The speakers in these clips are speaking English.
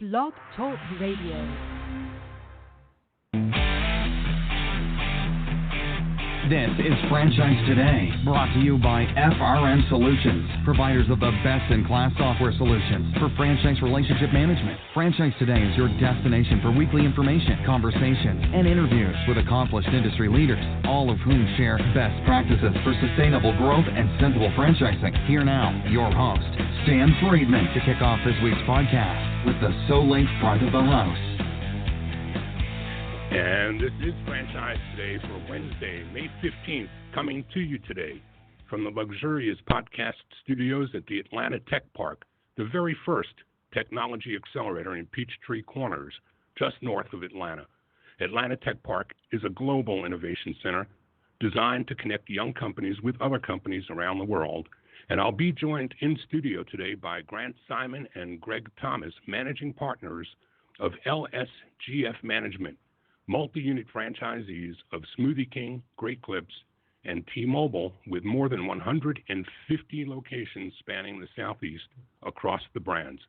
Blog Talk Radio. This is Franchise Today, brought to you by FRM Solutions, providers of the best-in-class software solutions for franchise relationship management. Franchise Today is your destination for weekly information, conversations, and interviews with accomplished industry leaders, all of whom share best practices for sustainable growth and sensible franchising. Here now, your host, Stan Friedman, to kick off this week's podcast with the So-Link part of the house. And this is Franchise Today for Wednesday, May 15th, coming to you today from the luxurious podcast studios at the Atlanta Tech Park, the very first technology accelerator in Peachtree Corners, just north of Atlanta. Atlanta Tech Park is a global innovation center designed to connect young companies with other companies around the world. And I'll be joined in studio today by Grant Simon and Greg Thomas, managing partners of LSGF Management, multi-unit franchisees of Smoothie King, Great Clips, and T-Mobile, with more than 150 locations spanning the Southeast across the brands.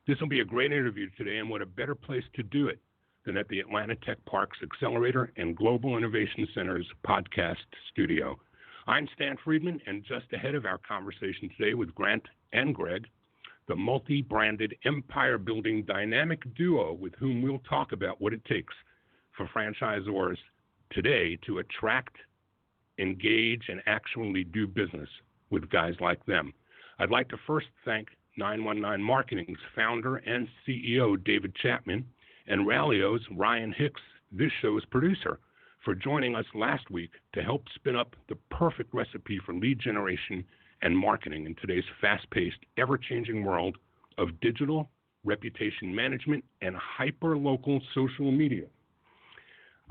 This will be a great interview today, and what a better place to do it than at the Atlanta Tech Park's Accelerator and Global Innovation Center's podcast studio. I'm Stan Friedman, and just ahead of our conversation today with Grant and Greg, the multi-branded empire-building dynamic duo with whom we'll talk about what it takes for franchisors today to attract, engage, and actually do business with guys like them. I'd like to first thank 919 Marketing's founder and CEO, David Chapman, and Rallyo's Ryan Hicks, this show's producer, for joining us last week to help spin up the perfect recipe for lead generation and marketing in today's fast-paced, ever-changing world of digital, reputation management, and hyper-local social media.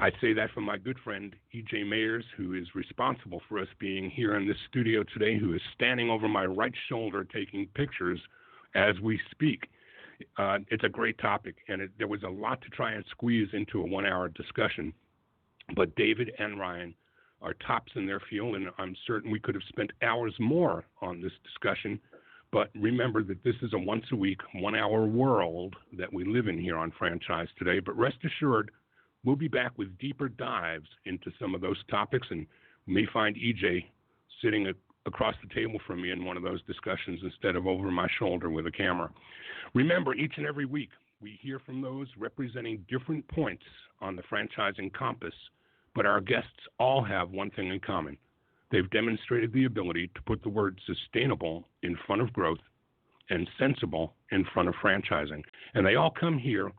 I say that from my good friend, E.J. Mayers, who is responsible for us being here in this studio today, who is standing over my right shoulder taking pictures as we speak. It's a great topic, and there was a lot to try and squeeze into a one-hour discussion. But David and Ryan are tops in their field, and I'm certain we could have spent hours more on this discussion. But remember that this is a once-a-week, one-hour world that we live in here on Franchise Today. But rest assured, we'll be back with deeper dives into some of those topics, and we may find EJ sitting across the table from me in one of those discussions instead of over my shoulder with a camera. Remember, each and every week, we hear from those representing different points on the franchising compass, but our guests all have one thing in common. They've demonstrated the ability to put the word sustainable in front of growth and sensible in front of franchising. And they all come here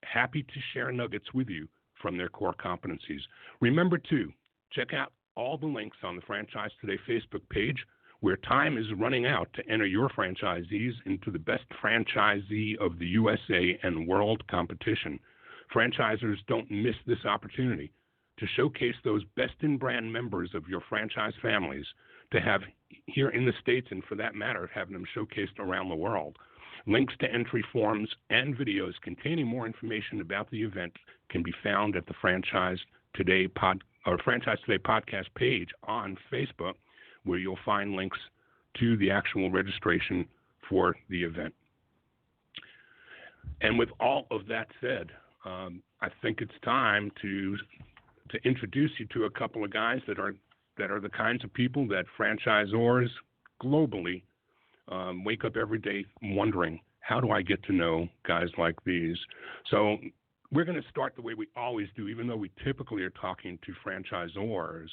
happy to share nuggets with you from their core competencies. Remember, too, check out all the links on the Franchise Today Facebook page, where time is running out to enter your franchisees into the best franchisee of the USA and world competition. Franchisors don't miss this opportunity to showcase those best-in-brand members of your franchise families to have here in the States, and for that matter, having them showcased around the world. Links to entry forms and videos containing more information about the event can be found at the Franchise Today podcast page on Facebook, where you'll find links to the actual registration for the event. And with all of that said, I think it's time to introduce you to a couple of guys that are the kinds of people that franchisors globally wake up every day wondering, how do I get to know guys like these? So we're going to start the way we always do, even though we typically are talking to franchisors.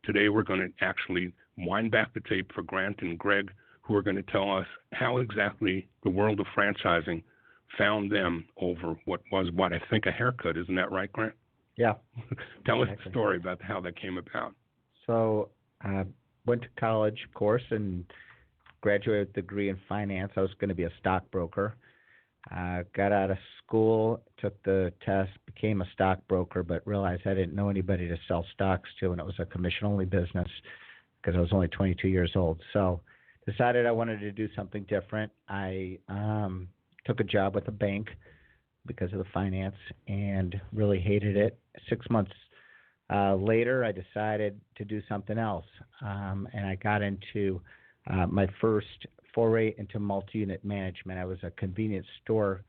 Today we're going to actually wind back the tape for Grant and Greg, who are going to tell us how exactly the world of franchising found them over what I think a haircut. Isn't that right, Grant? Yeah. Tell us the story about how that came about. So I went to college, of course, and graduated with a degree in finance. I was going to be a stockbroker. Got out of school, took the test, became a stockbroker, but realized I didn't know anybody to sell stocks to, and it was a commission-only business because I was only 22 years old. So decided I wanted to do something different. I took a job with a bank because of the finance and really hated it. 6 months later, I decided to do something else, and I got into my first foray into multi-unit management. I was a convenience store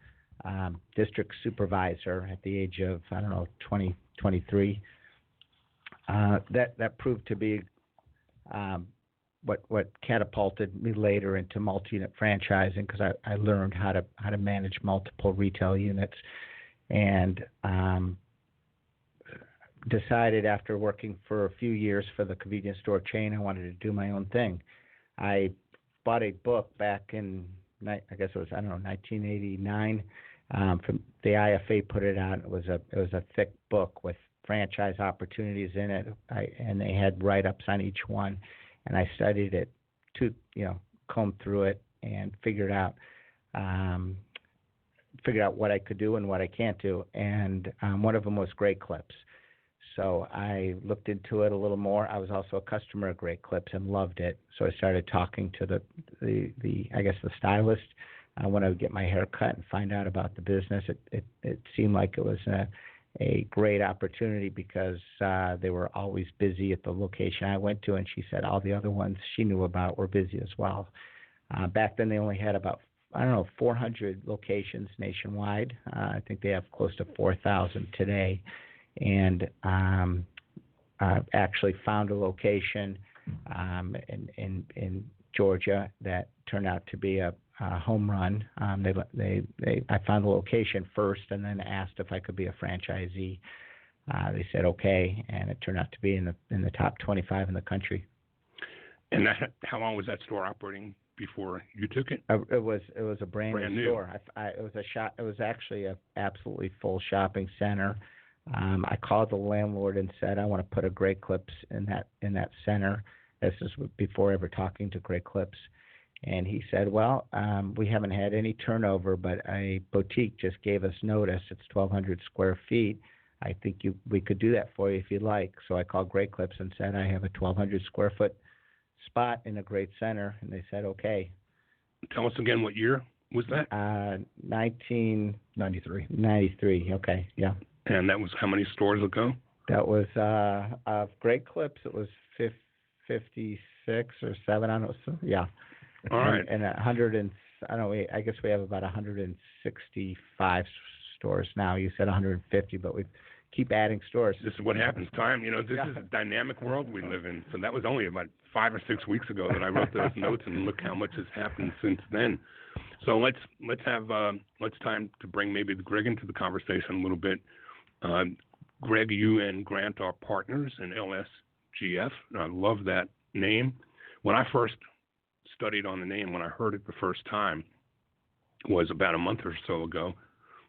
district supervisor at the age of, 23. That proved to be what catapulted me later into multi-unit franchising, because I learned how to manage multiple retail units, and decided after working for a few years for the convenience store chain, I wanted to do my own thing. I bought a book back in, I guess it was, 1989. From the IFA put it out. It was a thick book with franchise opportunities in it, and they had write-ups on each one. And I studied it to, comb through it and figured out what I could do and what I can't do. And one of them was Great Clips. So I looked into it a little more. I was also a customer of Great Clips and loved it. So I started talking to the stylist when I would get my hair cut and find out about the business. It seemed like it was a great opportunity because they were always busy at the location I went to, and she said all the other ones she knew about were busy as well. Back then they only had about 400 locations nationwide. I think they have close to 4,000 today. And actually found a location in Georgia that turned out to be a home run. I found the location first, and then asked if I could be a franchisee. They said okay, and it turned out to be in the top 25 in the country. And how long was that store operating before you took it? It was a brand new store. It was a shop. It was actually a absolutely full shopping center. I called the landlord and said I want to put a Great Clips in that center. This is before ever talking to Great Clips, and he said, "Well, we haven't had any turnover, but a boutique just gave us notice. It's 1,200 square feet. I think we could do that for you if you'd like." So I called Great Clips and said I have a 1,200 square foot spot in a great center, and they said okay. Tell us again, what year was that? 1993. 93. Okay, yeah. And that was how many stores ago? That was Great Clips. It was 56 or 7. I don't know. So, yeah. All right. And 100 and I guess we have about 165 stores now. You said 150, but we keep adding stores. This is what happens. Time. This is a dynamic world we live in. So that was only about 5 or 6 weeks ago that I wrote those notes, and look how much has happened since then. So let's time to bring maybe Greg into the conversation a little bit. Greg, you and Grant are partners in LSGF. I love that name. When I first studied on the name, when I heard it the first time, was about a month or so ago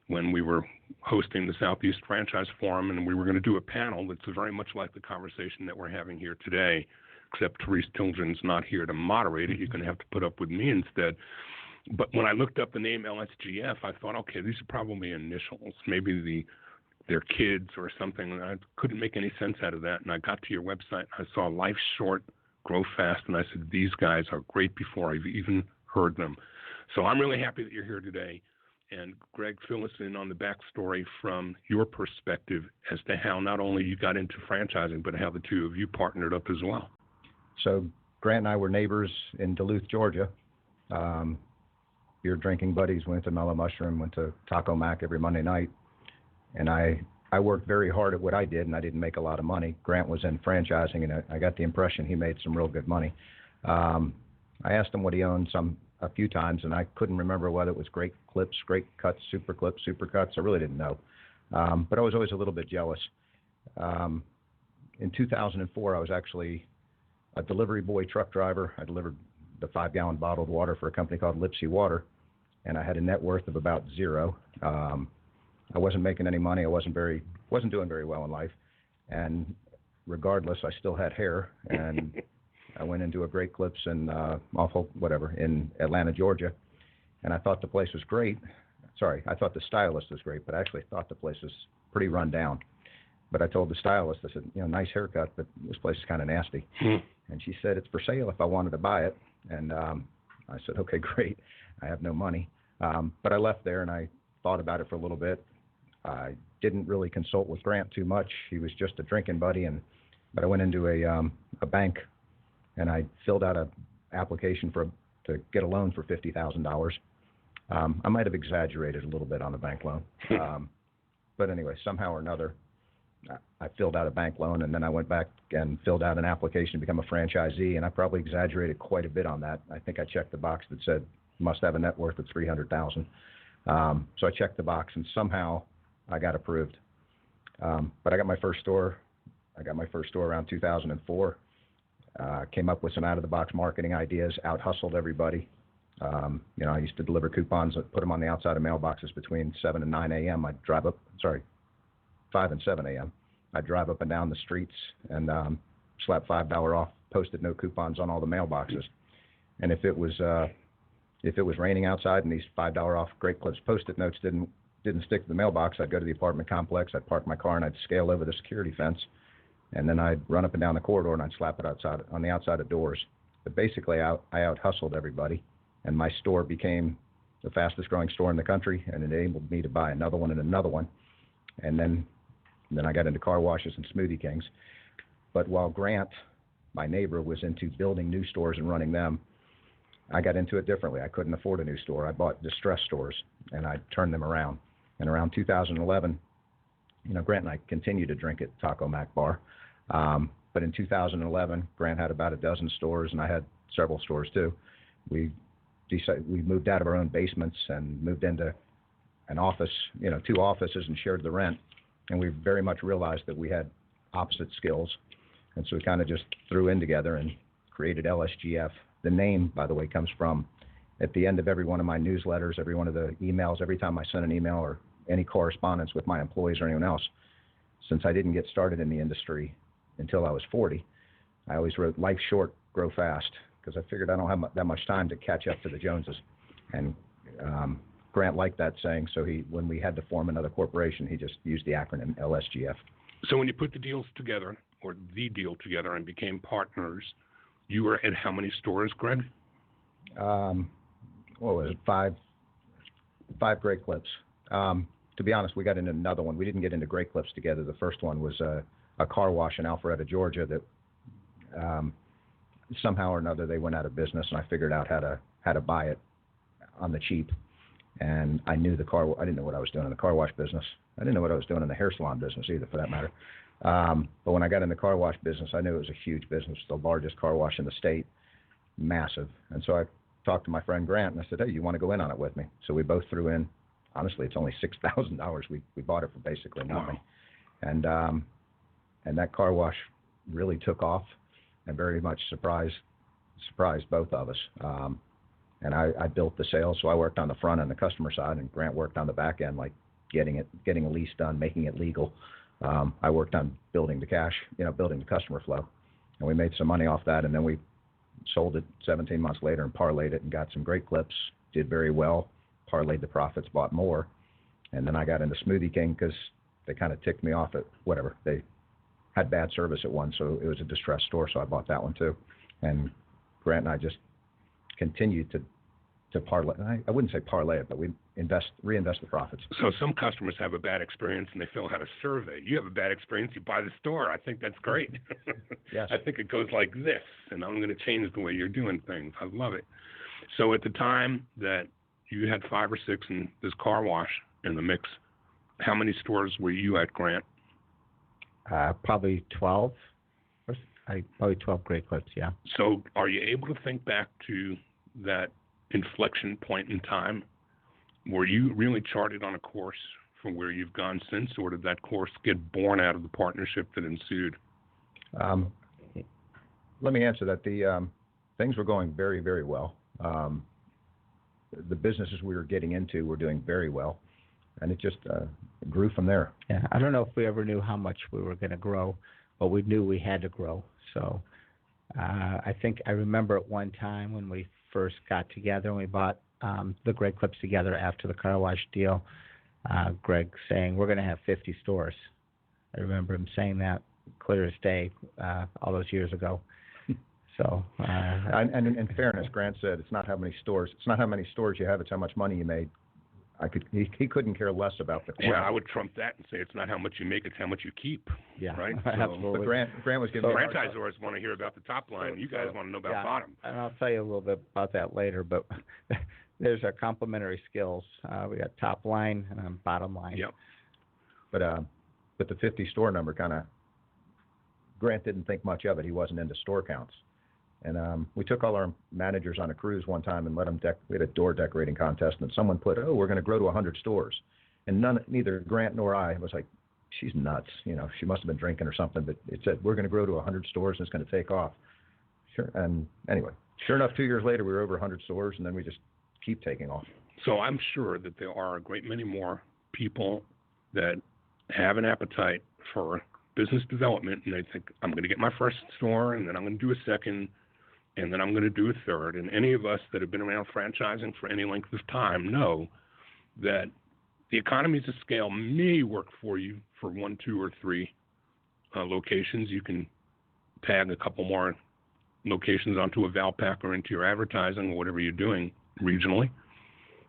when we were hosting the Southeast Franchise Forum, and we were going to do a panel that's very much like the conversation that we're having here today, except Therese Tilgen's not here to moderate it. You're going to have to put up with me instead. But when I looked up the name LSGF, I thought, okay, these are probably initials, maybe their kids or something. And I couldn't make any sense out of that. And I got to your website, and I saw Life Short, Grow Fast, and I said, these guys are great before I've even heard them. So I'm really happy that you're here today. And Greg, fill us in on the backstory from your perspective as to how not only you got into franchising, but how the two of you partnered up as well. So Grant and I were neighbors in Duluth, Georgia. Beer drinking buddies, went to Mellow Mushroom, went to Taco Mac every Monday night. And I worked very hard at what I did, and I didn't make a lot of money. Grant was in franchising, and I got the impression he made some real good money. I asked him what he owned a few times, and I couldn't remember whether it was Great Clips, Great Cuts, Super Clips, Super Cuts. I really didn't know. But I was always a little bit jealous. In 2004, I was actually a delivery boy truck driver. I delivered the 5-gallon bottled water for a company called Lipsy Water, and I had a net worth of about zero. I wasn't making any money. I wasn't doing very well in life, and regardless, I still had hair. And I went into a Great Clips in in Atlanta, Georgia, and I thought the place was great. Sorry, I thought the stylist was great, but I actually thought the place was pretty run down. But I told the stylist, I said, nice haircut, but this place is kind of nasty. And she said, it's for sale if I wanted to buy it. And I said, okay, great. I have no money. But I left there and I thought about it for a little bit. I didn't really consult with Grant too much. He was just a drinking buddy. But I went into a bank and I filled out an application to get a loan for $50,000. I might have exaggerated a little bit on the bank loan. But anyway, somehow or another, I filled out a bank loan, and then I went back and filled out an application to become a franchisee, and I probably exaggerated quite a bit on that. I think I checked the box that said must have a net worth of $300,000. So I checked the box, and somehow I got approved. But I got my first store. Around 2004. Came up with some out-of-the-box marketing ideas, out-hustled everybody. I used to deliver coupons, put them on the outside of mailboxes between 7 and 9 a.m. 5 and 7 a.m. I'd drive up and down the streets and slap $5 off Post-it note coupons on all the mailboxes. And if it was raining outside and these $5 off Great Clips Post-it notes didn't stick to the mailbox, I'd go to the apartment complex, I'd park my car, and I'd scale over the security fence. And then I'd run up and down the corridor and I'd slap it outside on the outside of doors. But basically, I out-hustled everybody, and my store became the fastest-growing store in the country, and it enabled me to buy another one and another one. And then I got into car washes and Smoothie Kings. But while Grant, my neighbor, was into building new stores and running them, I got into it differently. I couldn't afford a new store. I bought distressed stores, and I turned them around. And around 2011, Grant and I continued to drink at Taco Mac Bar. But in 2011, Grant had about a dozen stores, and I had several stores too. We moved out of our own basements and moved into an office, 2 offices, and shared the rent. And we very much realized that we had opposite skills. And so we kind of just threw in together and created LSGF. The name, by the way, comes from at the end of every one of my newsletters, every one of the emails, every time I sent an email or any correspondence with my employees or anyone else. Since I didn't get started in the industry until I was 40, I always wrote life short, grow fast, because I figured I don't have that much time to catch up to the Joneses. And Grant liked that saying, so when we had to form another corporation, he just used the acronym LSGF. So when you put the deal together and became partners, you were at how many stores, Greg? What was it? 5 Great Clips. To be honest, we got into another one. We didn't get into Great Clips together. The first one was a car wash in Alpharetta, Georgia that somehow or another they went out of business, and I figured out how to buy it on the cheap. And I knew I didn't know what I was doing in the car wash business. I didn't know what I was doing in the hair salon business either, for that matter. But when I got in the car wash business, I knew it was a huge business, the largest car wash in the state, massive. And so I talked to my friend Grant, and I said, hey, you want to go in on it with me? So we both threw in. Honestly, it's only $6,000. We bought it for basically nothing. Wow. And that car wash really took off and very much surprised both of us. And I built the sales, so I worked on the front and the customer side, and Grant worked on the back end, like getting a lease done, making it legal. I worked on building the cash, building the customer flow, and we made some money off that. And then we sold it 17 months later and parlayed it and got some Great Clips, did very well, parlayed the profits, bought more. And then I got into Smoothie King because they kind of ticked me off at whatever. They had bad service at one, so it was a distressed store, so I bought that one too. And Grant and I just continued to parlay. I wouldn't say parlay it, but we reinvest the profits. So some customers have a bad experience and they fill out a survey. You have a bad experience, you buy the store. I think that's great. Yes. I think it goes like this, and I'm going to change the way you're doing things. I love it. So at the time that you had 5 or 6 in this car wash in the mix, how many stores were you at, Grant? Probably 12. Probably 12 Great Clips, yeah. So are you able to think back to that inflection point in time where you really charted on a course from where you've gone since, or did that course get born out of the partnership that ensued? Let me answer that. The things were going very, very well. The businesses we were getting into were doing very well, and it just grew from there. Yeah, I don't know if we ever knew how much we were going to grow, but we knew we had to grow. So I think I remember at one time when we first got together and we bought the Great Clips together after the car wash deal, Greg saying, we're going to have 50 stores. I remember him saying that clear as day all those years ago. So, and in fairness, Grant said it's not how many stores you have, it's how much money you made. He couldn't care less about the quantity. Yeah, I would trump that and say it's not how much you make, it's how much you keep. Yeah, right. Absolutely. But Grant was giving me franchisors want to hear about the top line. You guys want to know about bottom. And I'll tell you a little bit about that later. But there's our complementary skills. We got top line and bottom line. Yep. But the 50 store number kind of, Grant didn't think much of it. He wasn't into store counts. And we took all our managers on a cruise one time and let them we had a door decorating contest, and someone put, we're going to grow to 100 stores. And neither Grant nor I was like, she's nuts. She must have been drinking or something, but it said, we're going to grow to 100 stores and it's going to take off. Sure. And anyway, sure enough, 2 years later, we were over 100 stores, and then we just keep taking off. So I'm sure that there are a great many more people that have an appetite for business development, and they think, I'm going to get my first store, and then I'm going to do a second, and then I'm going to do a third. And any of us that have been around franchising for any length of time know that the economies of scale may work for you for 1, 2, or 3 locations. You can tag a couple more locations onto a Valpak or into your advertising or whatever you're doing regionally.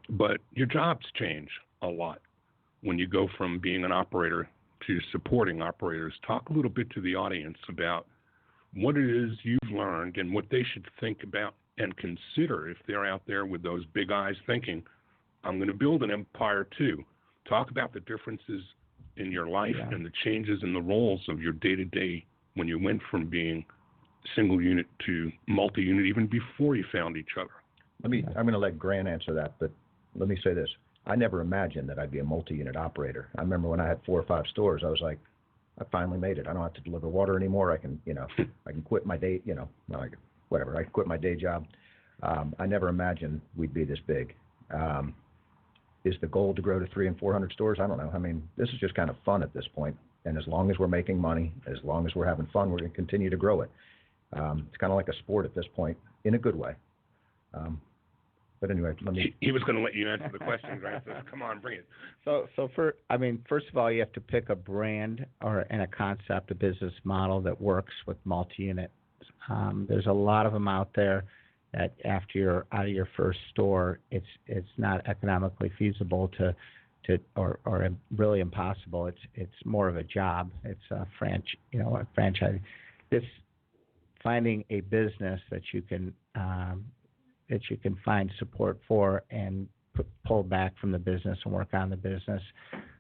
But your jobs change a lot when you go from being an operator to supporting operators. Talk a little bit to the audience about what it is you've learned and what they should think about and consider if they're out there with those big eyes thinking, I'm going to build an empire too. Talk about the differences in your life and the changes in the roles of your day-to-day when you went from being single unit to multi-unit, even before you found each other. I'm going to let Grant answer that, but let me say this. I never imagined that I'd be a multi-unit operator. I remember when I had 4 or 5 stores, I was like, I finally made it. I don't have to deliver water anymore. I can, I can quit my day, whatever. I can quit my day job. I never imagined we'd be this big. Is the goal to grow to 300 and 400 stores? I don't know. I mean, this is just kind of fun at this point. And as long as we're making money, as long as we're having fun, we're going to continue to grow it. It's kind of like a sport at this point, in a good way. But anyway, He was going to let you answer the question, Grant. So come on, bring it. First of all, you have to pick a brand and a concept, a business model that works with multi-unit. There's a lot of them out there that after you're out of your first store, it's not economically feasible or really impossible. It's more of a job. It's a franchise. This finding a business that you can find support for and pull back from the business and work on the business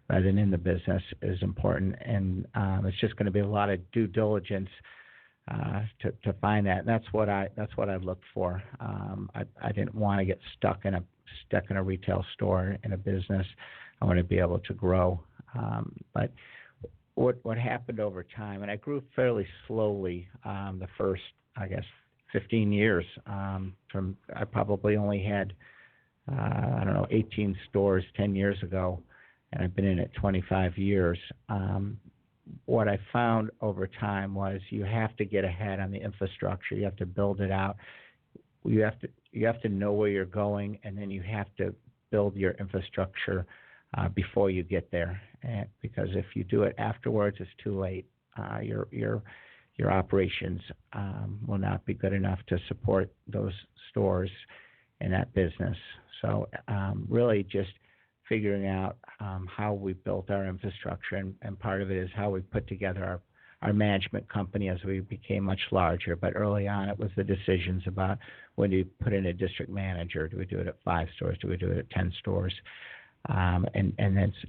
rather than in the business is important. And it's just going to be a lot of due diligence to find that. And that's what I looked for. I didn't want to get stuck in a retail store in a business. I want to be able to grow. But what happened over time, and I grew fairly slowly the first, 15 years. I probably only had 18 stores 10 years ago, and I've been in it 25 years. What I found over time was you have to get ahead on the infrastructure. You have to build it out. You have to know where you're going, and then you have to build your infrastructure before you get there. Because if you do it afterwards, it's too late. Your operations will not be good enough to support those stores and that business. So really just figuring out how we built our infrastructure, and part of it is how we put together our management company as we became much larger. But early on, it was the decisions about when do you put in a district manager? Do we do it at 5 stores? Do we do it at 10 stores? And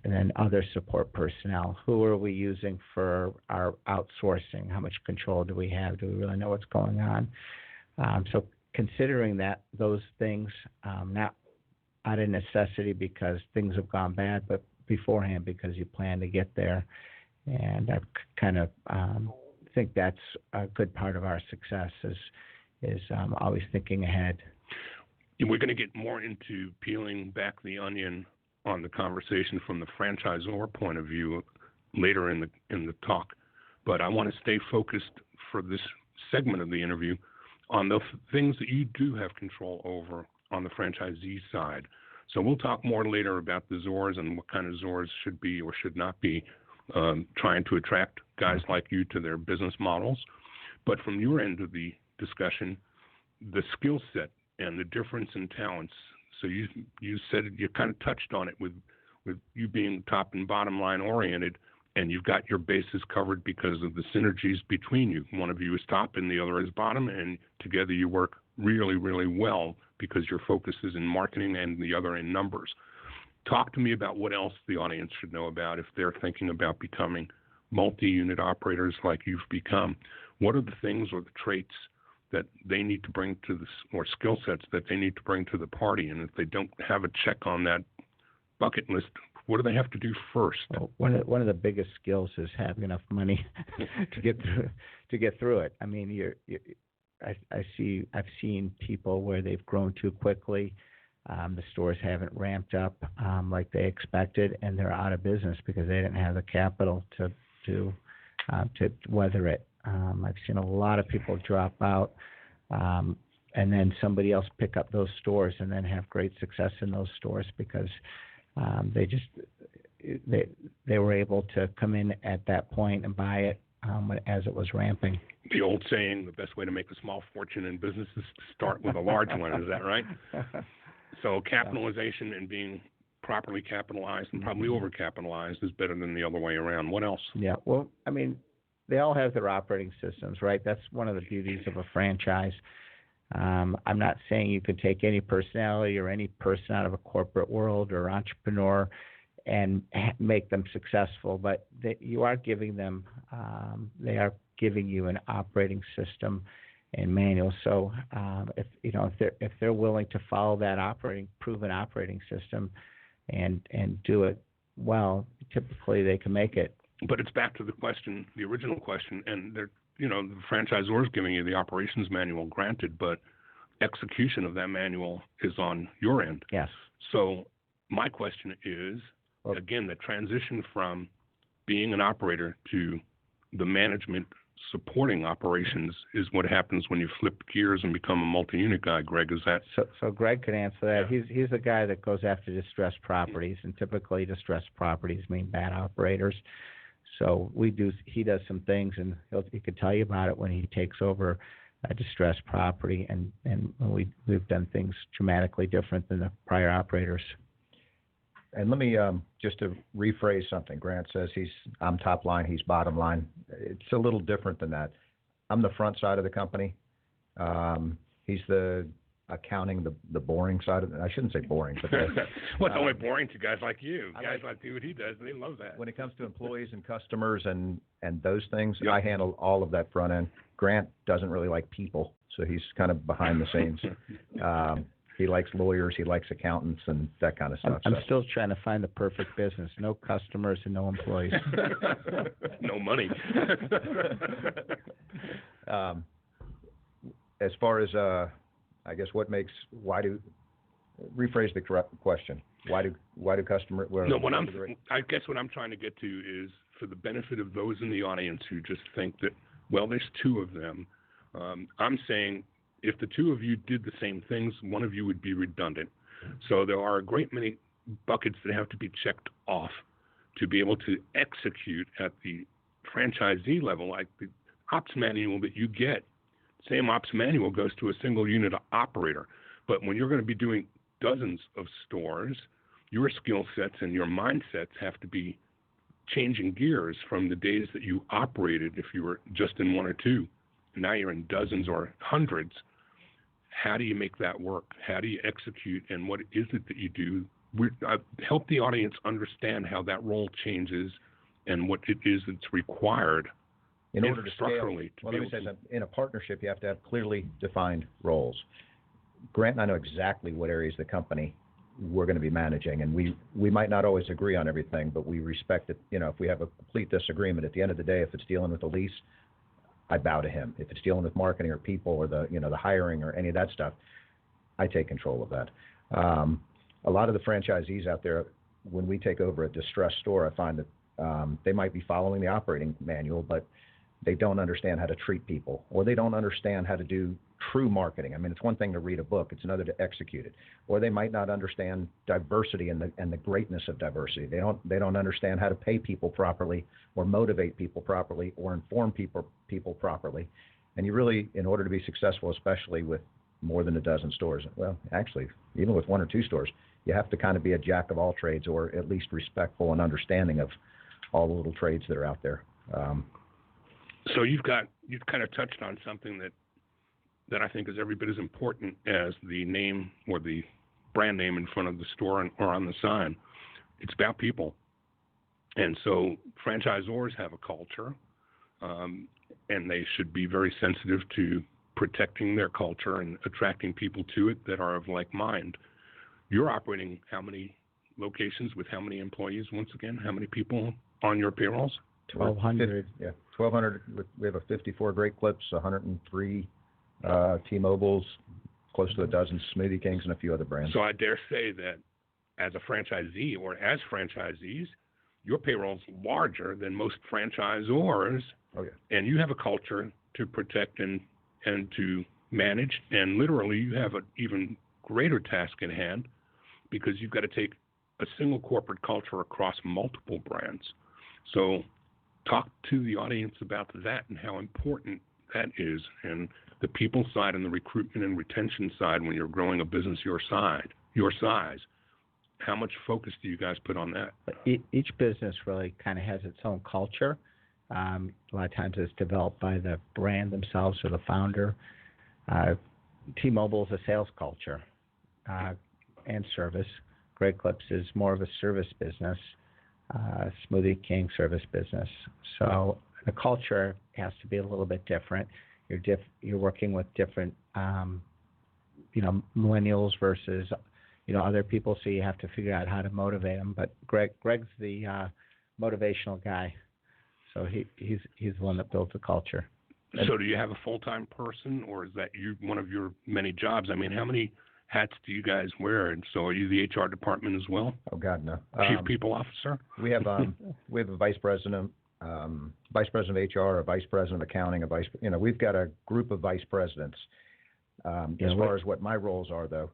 then other support personnel. Who are we using for our outsourcing? How much control do we have? Do we really know what's going on? So considering those things, not out of necessity because things have gone bad, but beforehand because you plan to get there. And I kind of think that's a good part of our success is always thinking ahead. We're going to get more into peeling back the onion on the conversation from the franchisor point of view later in the talk, but I want to stay focused for this segment of the interview on the things that you do have control over on the franchisee side. So we'll talk more later about the ZORs and what kind of ZORs should be or should not be trying to attract guys like you to their business models. But from your end of the discussion, the skill set and the difference in talents. So you said, you kind of touched on it with you being top and bottom line oriented, and you've got your bases covered because of the synergies between you. One of you is top and the other is bottom, and together you work really, really well because your focus is in marketing and the other in numbers. Talk to me about what else the audience should know about if they're thinking about becoming multi-unit operators like you've become. What are the things or the traits that they need to bring to this, or skill sets that they need to bring to the party? And if they don't have a check on that bucket list, what do they have to do first? Well, one of the biggest skills is having enough money to get through it. I mean, I've seen people where they've grown too quickly. The stores haven't ramped up like they expected, and they're out of business because they didn't have the capital to weather it. I've seen a lot of people drop out, and then somebody else pick up those stores and then have great success in those stores because they were able to come in at that point and buy it as it was ramping. The old saying, the best way to make a small fortune in business is to start with a large one. Is that right? So capitalization and being properly capitalized and probably overcapitalized is better than the other way around. What else? Yeah, well, I mean, they all have their operating systems, right? That's one of the beauties of a franchise. I'm not saying you could take any personality or any person out of a corporate world or entrepreneur and make them successful, but you are giving them, they are giving you an operating system and manual. So if they're willing to follow that proven operating system and do it well, typically they can make it. But it's back to the original question, and the franchisor is giving you the operations manual, granted, but execution of that manual is on your end. Yes. So my question is, again, the transition from being an operator to the management supporting operations is what happens when you flip gears and become a multi-unit guy. Greg, is that? So Greg could answer that. Yeah. He's the guy that goes after distressed properties, and typically distressed properties mean bad operators. So he does some things, and he could tell you about it when he takes over a distressed property, and we've done things dramatically different than the prior operators. And let me just to rephrase something. Grant says I'm top line, he's bottom line. It's a little different than that. I'm the front side of the company. He's the accounting, the boring side of it. I shouldn't say boring, but well, it's only boring to guys like you. Guys like do what he does, they love that. When it comes to employees and customers and those things, Yep. I handle all of that front end. Grant doesn't really like people, so he's kind of behind the scenes. He likes lawyers, he likes accountants, and that kind of stuff. I'm still trying to find the perfect business. No customers and no employees. No money. As far as I guess rephrase the correct question. Why do customers? No, I guess what I'm trying to get to is for the benefit of those in the audience who just think that, well, there's two of them. I'm saying if the two of you did the same things, one of you would be redundant. So there are a great many buckets that have to be checked off to be able to execute at the franchisee level, like the ops manual that you get. Same ops manual goes to a single unit operator. But when you're going to be doing dozens of stores, your skill sets and your mindsets have to be changing gears from the days that you operated if you were just in one or two. Now you're in dozens or hundreds. How do you make that work? How do you execute, and what is it that you do? Help the audience understand how that role changes and what it is that's required in order to structurally. Well, let me say that in a partnership, you have to have clearly defined roles. Grant and I know exactly what areas of the company we're going to be managing, and we might not always agree on everything, but we respect it. If we have a complete disagreement, at the end of the day, if it's dealing with a lease, I bow to him. If it's dealing with marketing or people or the hiring or any of that stuff, I take control of that. A lot of the franchisees out there, when we take over a distressed store, I find that they might be following the operating manual, but they don't understand how to treat people, or they don't understand how to do true marketing. I mean, it's one thing to read a book, it's another to execute it. Or they might not understand diversity and the greatness of diversity. They don't understand how to pay people properly, or motivate people properly, or inform people properly. And you really, in order to be successful, especially with more than a dozen stores, well, actually, even with one or two stores, you have to kind of be a jack of all trades, or at least respectful and understanding of all the little trades that are out there. So you've kind of touched on something that that I think is every bit as important as the name or the brand name in front of the store or on the sign. It's about people. And so franchisors have a culture, and they should be very sensitive to protecting their culture and attracting people to it that are of like mind. You're operating how many locations with how many employees? Once again, how many people on your payrolls? 1,200. Yeah, 1,200. We have a 54 Great Clips, 103 T-Mobiles, close to a dozen Smoothie Kings, and a few other brands. So I dare say that as a franchisee or as franchisees, your payroll's larger than most franchisors. Oh, yeah. And you have a culture to protect and to manage, and literally you have an even greater task in hand because you've got to take a single corporate culture across multiple brands. So talk to the audience about that and how important that is, and the people side and the recruitment and retention side when you're growing a business your size. How much focus do you guys put on that? Each business really kind of has its own culture. A lot of times it's developed by the brand themselves or the founder. T-Mobile is a sales culture and service. Great Clips is more of a service business. Smoothie King service business. So the culture has to be a little bit different. You're working with different, millennials versus, other people. So you have to figure out how to motivate them. But Greg's the motivational guy. So he's the one that builds the culture. So do you have a full-time person, or is that one of your many jobs? I mean, how many hats do you guys wear? And so are you the HR department as well? Oh, God, no. Chief People Officer? We have a vice president of HR, a vice president of accounting, we've got a group of vice presidents. As far as what my roles are, though,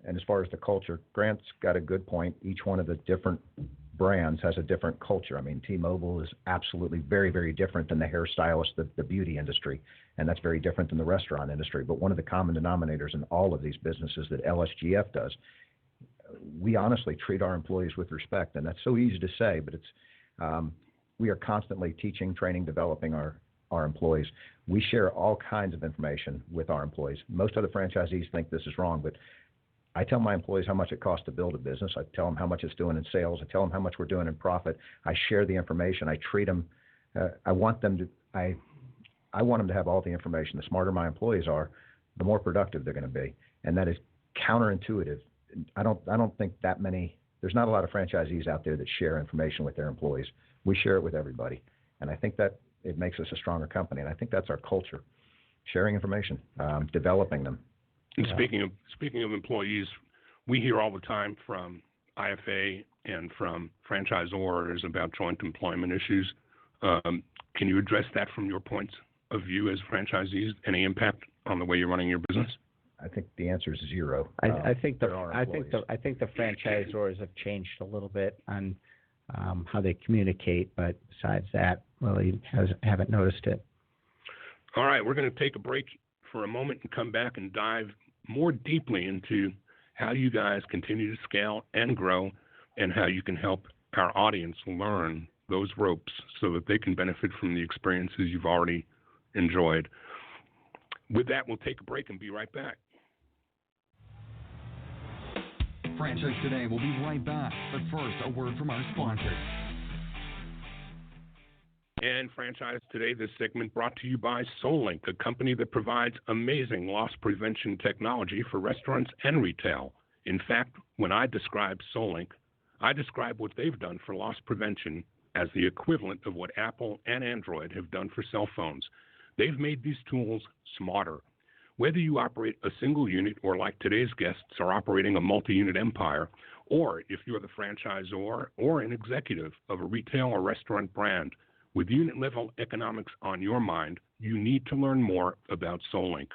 and as far as the culture, Grant's got a good point. Each one of the different brands has a different culture. I mean, T-Mobile is absolutely very, very different than the hairstylist, the beauty industry, and that's very different than the restaurant industry. But one of the common denominators in all of these businesses that LSGF does, we honestly treat our employees with respect, and that's so easy to say, but it's we are constantly teaching, training, developing our employees. We share all kinds of information with our employees. Most other franchisees think this is wrong, but I tell my employees how much it costs to build a business. I tell them how much it's doing in sales. I tell them how much we're doing in profit. I share the information. I treat them. I want them to have all the information. The smarter my employees are, the more productive they're going to be, and that is counterintuitive. I don't think that many. There's not a lot of franchisees out there that share information with their employees. We share it with everybody, and I think that it makes us a stronger company. And I think that's our culture: sharing information, developing them. And speaking of employees, we hear all the time from IFA and from franchisors about joint employment issues. Can you address that from your points of view as franchisees? Any impact on the way you're running your business? I think the answer is zero. I think the franchisors have changed a little bit on how they communicate, but besides that, really haven't noticed it. All right, we're going to take a break for a moment and come back and dive more deeply into how you guys continue to scale and grow, and how you can help our audience learn those ropes so that they can benefit from the experiences you've already enjoyed. With that, we'll take a break and be right back. Franchise Today will be right back, but first, a word from our sponsors. And Franchise Today, this segment brought to you by SoulLink, a company that provides amazing loss prevention technology for restaurants and retail. In fact, when I describe SoulLink, I describe what they've done for loss prevention as the equivalent of what Apple and Android have done for cell phones. They've made these tools smarter. Whether you operate a single unit or, like today's guests, are operating a multi-unit empire, or if you're the franchisor or an executive of a retail or restaurant brand, with unit-level economics on your mind, you need to learn more about SoulLink.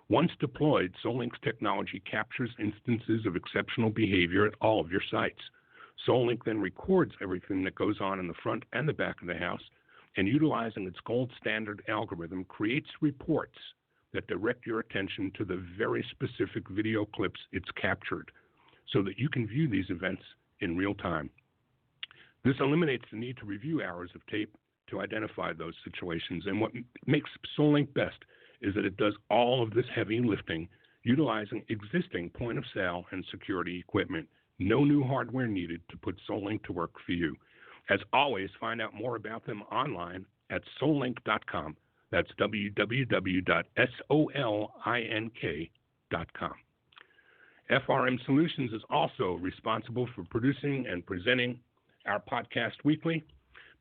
Once deployed, SoulLink's technology captures instances of exceptional behavior at all of your sites. SoulLink then records everything that goes on in the front and the back of the house, and utilizing its gold standard algorithm, creates reports that direct your attention to the very specific video clips it's captured, so that you can view these events in real time. This eliminates the need to review hours of tape to identify those situations. And what makes SoulLink best is that it does all of this heavy lifting utilizing existing point-of-sale and security equipment. No new hardware needed to put SolLink to work for you. As always, find out more about them online at sollink.com. That's www.sollink.com. FRM Solutions is also responsible for producing and presenting our podcast weekly,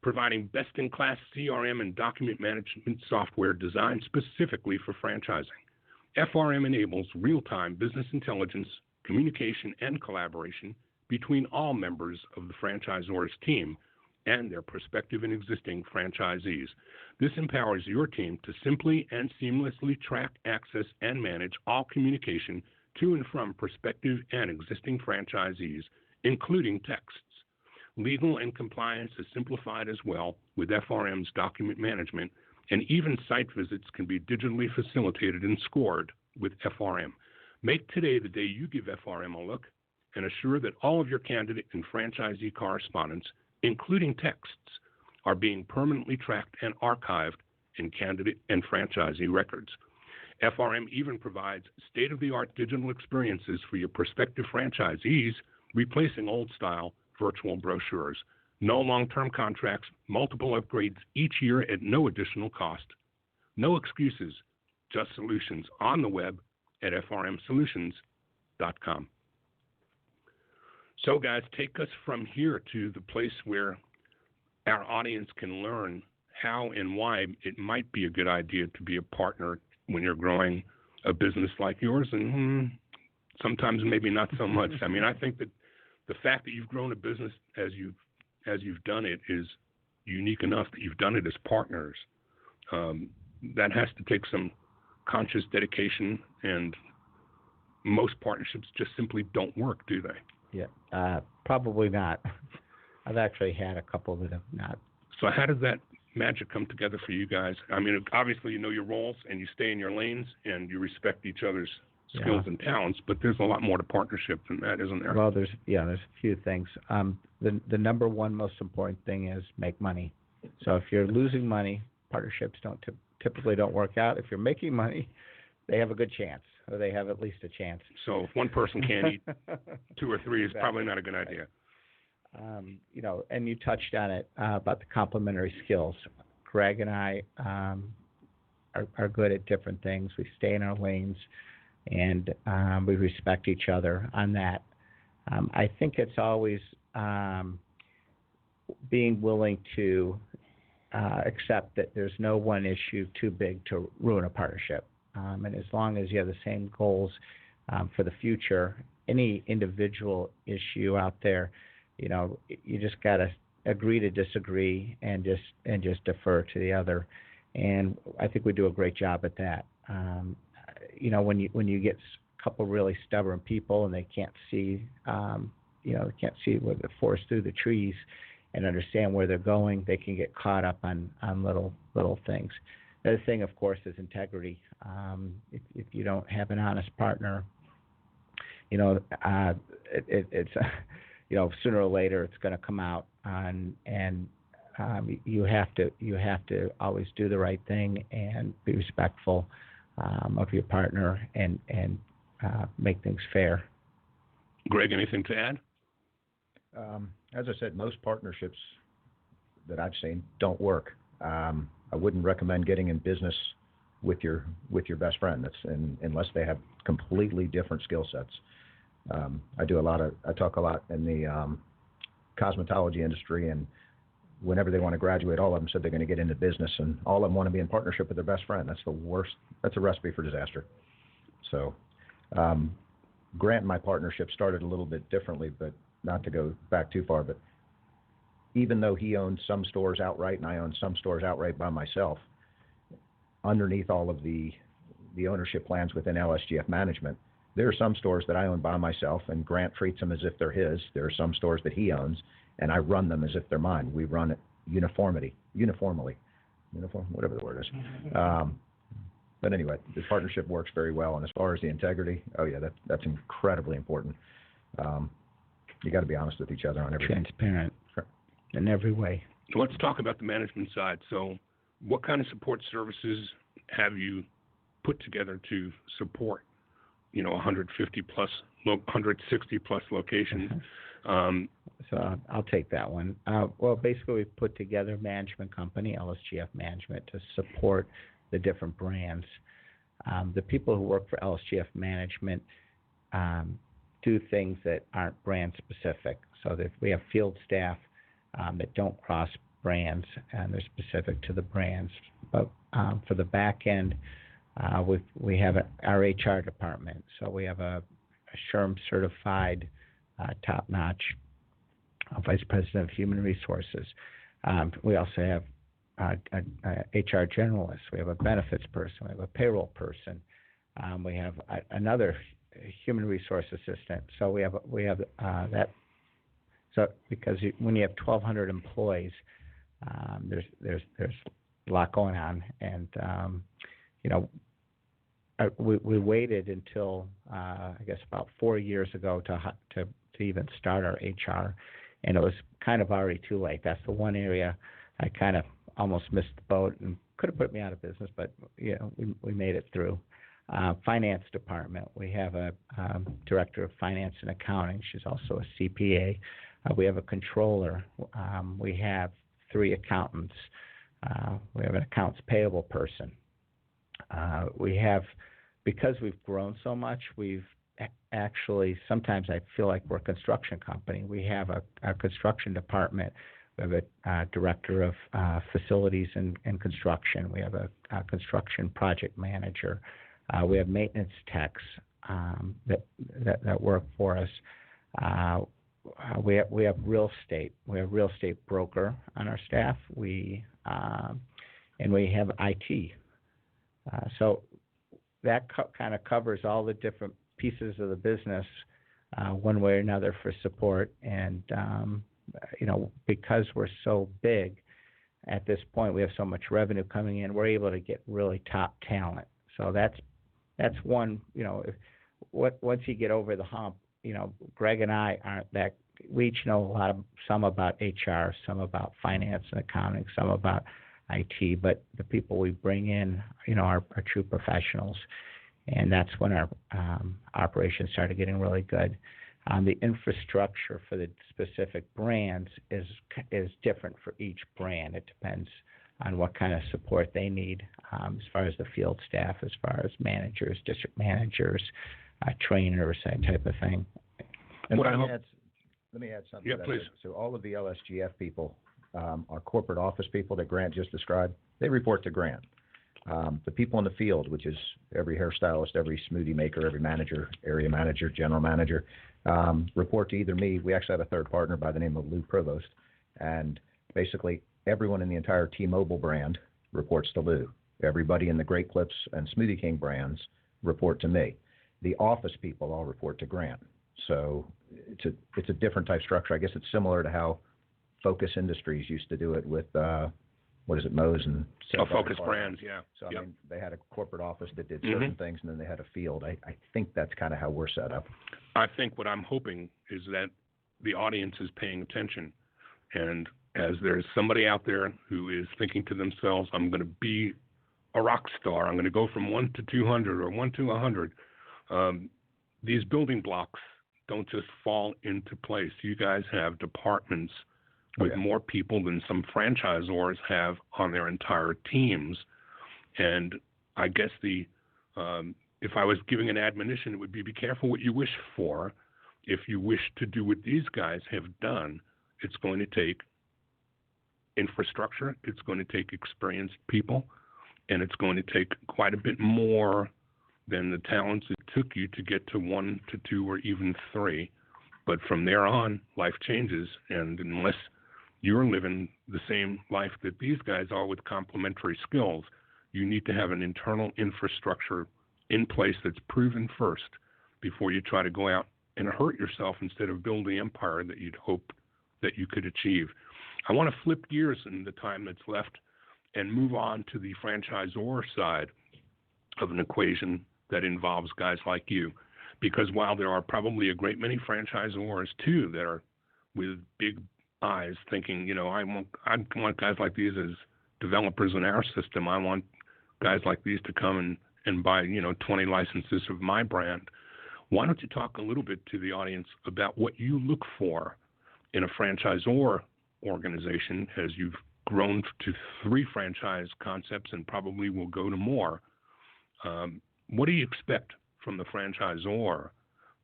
providing best-in-class CRM and document management software designed specifically for franchising. FRM enables real-time business intelligence, communication, and collaboration between all members of the franchisor's team and their prospective and existing franchisees. This empowers your team to simply and seamlessly track, access, and manage all communication to and from prospective and existing franchisees, including texts. Legal and compliance is simplified as well with FRM's document management, and even site visits can be digitally facilitated and scored with FRM. Make today the day you give FRM a look, and assure that all of your candidate and franchisee correspondence, including texts, are being permanently tracked and archived in candidate and franchisee records. FRM even provides state-of-the-art digital experiences for your prospective franchisees, replacing old-style virtual brochures. No long-term contracts, multiple upgrades each year at no additional cost. No excuses, just solutions on the web at frmsolutions.com. So, guys, take us from here to the place where our audience can learn how and why it might be a good idea to be a partner when you're growing a business like yours, and sometimes maybe not so much. I mean, I think that the fact that you've grown a business as you've done it is unique enough that you've done it as partners. That has to take some conscious dedication, and most partnerships just simply don't work, do they? Yeah, probably not. I've actually had a couple that have not. So how does that magic come together for you guys? I mean, obviously you know your roles and you stay in your lanes and you respect each other's skills and talents, but there's a lot more to partnership than that, isn't there? Well, there's a few things. The number one most important thing is make money. So if you're losing money, partnerships typically don't work out. If you're making money, they have a good chance, or they have at least a chance. So if one person can't eat two or three, it's probably not a good idea. And you touched on it about the complementary skills. Greg and I are good at different things. We stay in our lanes, and we respect each other on that. I think it's always being willing to accept that there's no one issue too big to ruin a partnership. And as long as you have the same goals for the future, any individual issue out there, you just got to agree to disagree and just defer to the other. And I think we do a great job at that. When you get a couple really stubborn people and they can't see, where the forest through the trees and understand where they're going, they can get caught up on little things. The other thing, of course, is integrity. If you don't have an honest partner, it's sooner or later it's going to come out, and you have to always do the right thing and be respectful of your partner and make things fair. Greg, anything to add? As I said, most partnerships that I've seen don't work. I wouldn't recommend getting in business with your best friend. Unless they have completely different skill sets. I talk a lot in the cosmetology industry, and whenever they want to graduate, all of them said they're going to get into business, and all of them want to be in partnership with their best friend. That's the worst. That's a recipe for disaster. So, Grant and my partnership started a little bit differently, but not to go back too far, but even though he owned some stores outright and I owned some stores outright by myself, underneath all of the ownership plans within LSGF Management, there are some stores that I own by myself, and Grant treats them as if they're his. There are some stores that he owns, and I run them as if they're mine. We run it uniformly, whatever the word is. But anyway, the partnership works very well. And as far as the integrity, that's incredibly important. You got to be honest with each other on everything. Transparent. Sure. In every way. Let's talk about the management side. So what kind of support services have you put together to support, 150 plus, 160 plus locations. So I'll take that one. Well, basically, we've put together a management company, LSGF Management, to support the different brands. The people who work for LSGF Management do things that aren't brand specific. So that we have field staff that don't cross brands, and they're specific to the brands. But for the back end, we have our HR department. So we have a SHRM certified, top-notch vice president of human resources. We also have a HR generalist. We have a benefits person. We have a payroll person. We have another human resource assistant. So we have that. So because when you have 1,200 employees, there's a lot going on, and we waited until I guess about 4 years ago to even start our HR, and it was kind of already too late. That's the one area I kind of almost missed the boat and could have put me out of business, but we made it through. Finance department, we have a director of finance and accounting. She's also a CPA. We have a controller. We have 3 accountants. We have an accounts payable person. Because we've grown so much, we've actually, sometimes I feel like we're a construction company. We have a construction department. We have a director of facilities and construction. We have a construction project manager. We have maintenance techs that work for us. We have real estate. We have real estate broker on our staff. And we have IT. So that kind of covers all the different pieces of the business, one way or another, for support. And because we're so big at this point, we have so much revenue coming in, we're able to get really top talent. So that's one. Once you get over the hump, Greg and I aren't that. We each know some about HR, some about finance and accounting, some about IT, but the people we bring in, are true professionals, and that's when our operations started getting really good. The infrastructure for the specific brands is different for each brand. It depends on what kind of support they need, as far as the field staff, as far as managers, district managers, trainers, that type of thing. And let me add something. Yeah, to that. please. So all of the LSGF people, our corporate office people that Grant just described, they report to Grant. The people in the field, which is every hairstylist, every smoothie maker, every manager, area manager, general manager, report to either me. We actually have a third partner by the name of Lou Provost, and basically everyone in the entire T-Mobile brand reports to Lou. Everybody in the Great Clips and Smoothie King brands report to me. The office people all report to Grant. So it's a different type structure. I guess it's similar to how Focus Industries used to do it with Moe's and Focus Brands, yeah. So I mean, they had a corporate office that did certain things, and then they had a field. I think that's kind of how we're set up. I think what I'm hoping is that the audience is paying attention, and as there's somebody out there who is thinking to themselves, I'm going to be a rock star, I'm going to go from 1 to 200 or 1 to 100, these building blocks don't just fall into place. You guys have departments with more people than some franchisors have on their entire teams. And I guess if I was giving an admonition, it would be careful what you wish for. If you wish to do what these guys have done, it's going to take infrastructure, it's going to take experienced people, and it's going to take quite a bit more than the talents it took you to get to 1 to 2 or even 3. But from there on, life changes, and unless you're living the same life that these guys are with complementary skills, you need to have an internal infrastructure in place that's proven first before you try to go out and hurt yourself instead of build the empire that you'd hope that you could achieve. I want to flip gears in the time that's left and move on to the franchisor side of an equation that involves guys like you. Because while there are probably a great many franchisors, too, that are with big eyes thinking, I want guys like these as developers in our system. I want guys like these to come and buy 20 licenses of my brand. Why don't you talk a little bit to the audience about what you look for in a franchisor organization as you've grown to 3 franchise concepts and probably will go to more. What do you expect from the franchisor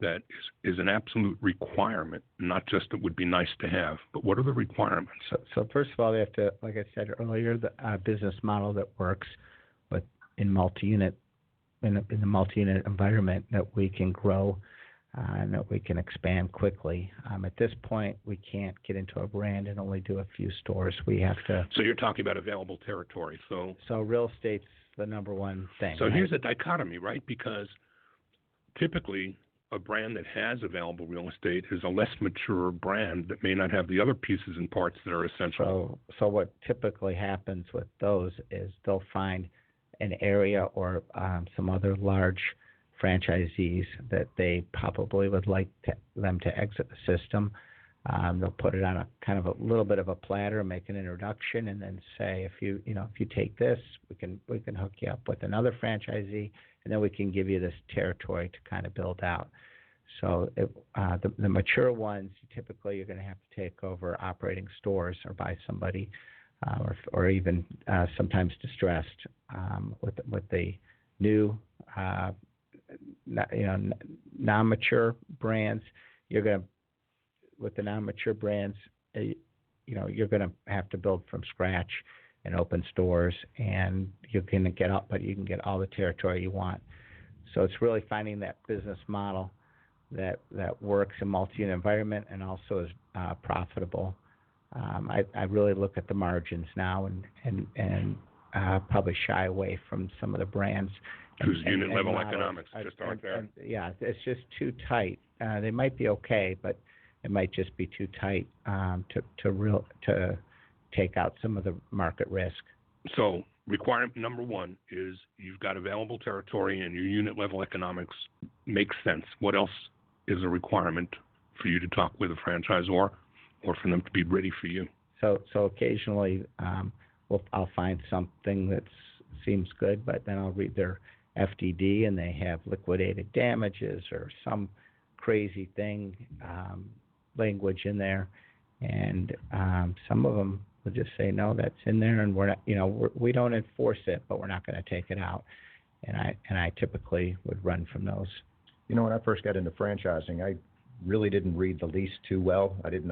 that is an absolute requirement, not just it would be nice to have, but what are the requirements? So first of all, they have to, like I said earlier, the business model that works in multi-unit, in the multi-unit environment, that we can grow and that we can expand quickly. At this point, we can't get into a brand and only do a few stores. We have to. So you're talking about available territory. So real estate's the number one thing. So right? Here's a dichotomy, right? Because typically a brand that has available real estate is a less mature brand that may not have the other pieces and parts that are essential. So what typically happens with those is they'll find an area or some other large franchisees that they probably would like them to exit the system. They'll put it on a kind of a little bit of a platter, make an introduction, and then say, if you take this, we can hook you up with another franchisee, and then we can give you this territory to kind of build out. So the mature ones, typically you're going to have to take over operating stores or buy somebody, or even sometimes distressed. With the new non-mature brands, with the non-mature brands, you're going to have to build from scratch and open stores, and you can get all the territory you want. So it's really finding that business model that works in multi-unit environment and also is profitable. I really look at the margins now and probably shy away from some of the brands whose unit level economics just aren't there. Yeah, it's just too tight. They might be okay, but it might just be too tight to take out some of the market risk. So requirement number 1 is you've got available territory and your unit level economics makes sense. What else is a requirement for you to talk with a franchisor or for them to be ready for you? So occasionally I'll find something that seems good, but then I'll read their FDD and they have liquidated damages or some crazy thing, language in there, and some of them will just say, no, that's in there, and we're not, we don't enforce it, but we're not going to take it out. And I typically would run from those. When I first got into franchising, I really didn't read the lease too well. I didn't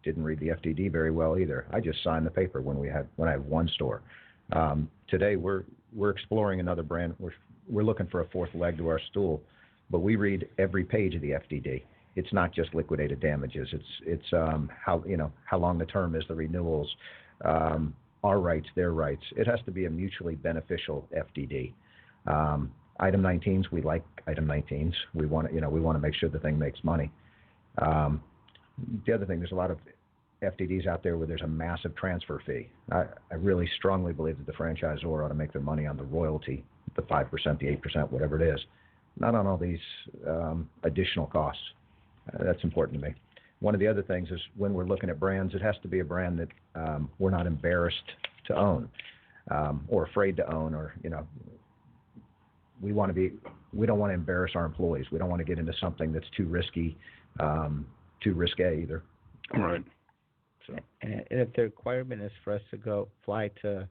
read the FDD very well either. I just signed the paper when I had one store. Today we're exploring another brand. We're looking for a 4th leg to our stool, but we read every page of the FDD. It's not just liquidated damages. It's how long the term is, the renewals, our rights, their rights. It has to be a mutually beneficial FDD. Item 19s, we like item 19s. We want to make sure the thing makes money. The other thing, there's a lot of FDDs out there where there's a massive transfer fee. I really strongly believe that the franchisor ought to make their money on the royalty, the 5%, the 8%, whatever it is, not on all these additional costs. That's important to me. One of the other things is when we're looking at brands, it has to be a brand that we're not embarrassed to own or afraid to own, or we don't want to embarrass our employees. We don't want to get into something that's too risky, too risque either. Right. So. And if the requirement is for us to fly to,